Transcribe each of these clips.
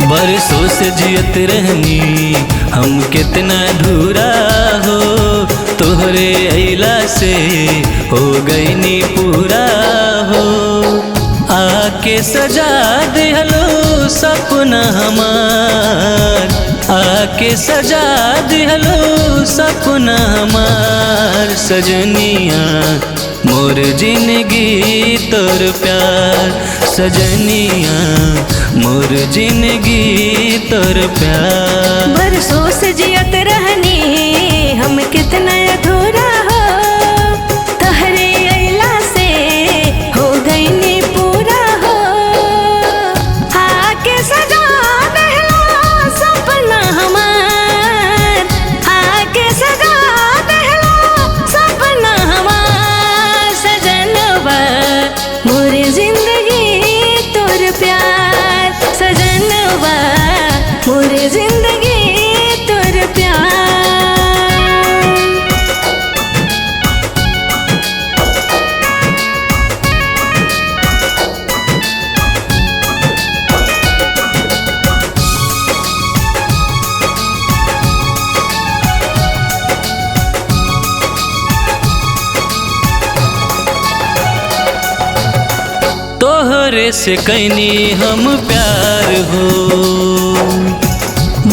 बरसों से जियत रहनी हम कितना अधूरा हो, तोहरे अइला से हो गईनी पूरा हो। आके सजा दिहलो सपना हमार, आके सजा दिहलो सपना हमार। सजनिया मोर जिंदगी तोर प्यार, सजनिया मोर जिंदगी तोर प्यार। बरसों से जियत रहनी हम कितना अधूरा हो, तोहरे अइला से हो गईनी पूरा हो। आके सजा दिहलो सपना हमार, आके सजा दिहलो सपना हमार। सजनवा मोर जिंदगी तोर प्यार, सजनवा मोर जिंदगी तोर प्यार। तोहरे से कैनी हम प्यार हो,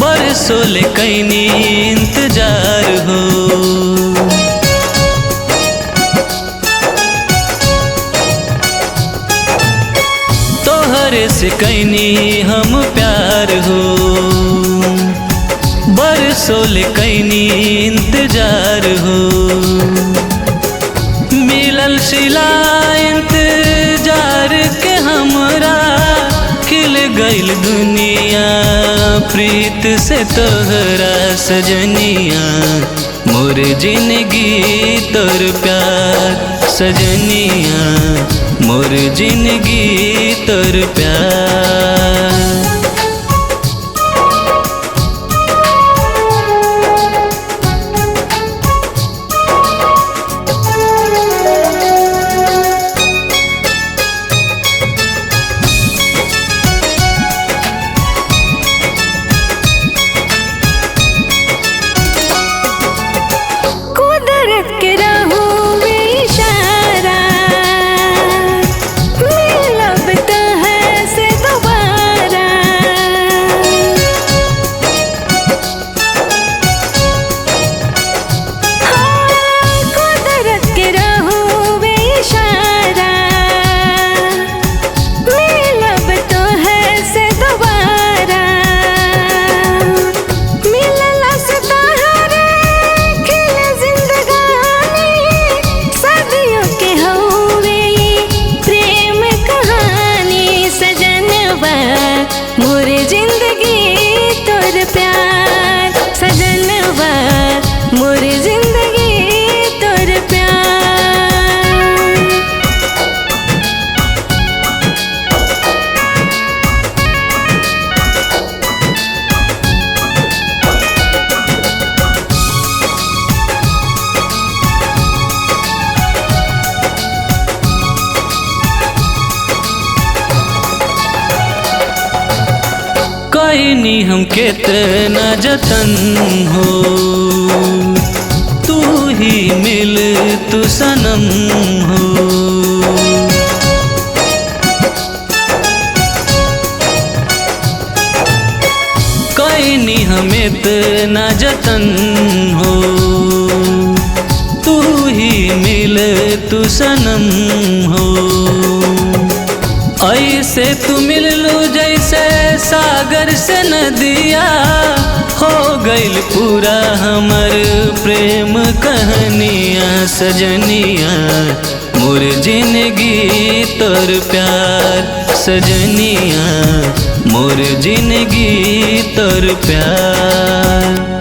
बरसों ले कैनी इंतजार हो। तोहरे से कैनी हम प्यार हो, बरसों ले कैनी इंतजार हो। मिलल सिला इंतजार के हमरा, खिल गइल दुनिया प्रीत से तोहरा। सजनिया मोर जिंदगी तोर प्यार, सजनिया मोर जिंदगी तोर प्यार। मोर जिंदगी तोर प्यार, सजनवा मोर जिंदगी तोर प्यार। कैनी हम कितना जतन हो, तू ही मिल तू सनम हो। कैनी हम इतना जतन हो, तू ही मिल तू सनम हो। ऐसे तू मिल लो जैसे सागर से नदिया, हो गइल पूरा हमर प्रेम कहानिया। सजनिया मोर जिंदगी तोर प्यार, सजनिया मोर जिंदगी तोर प्यार।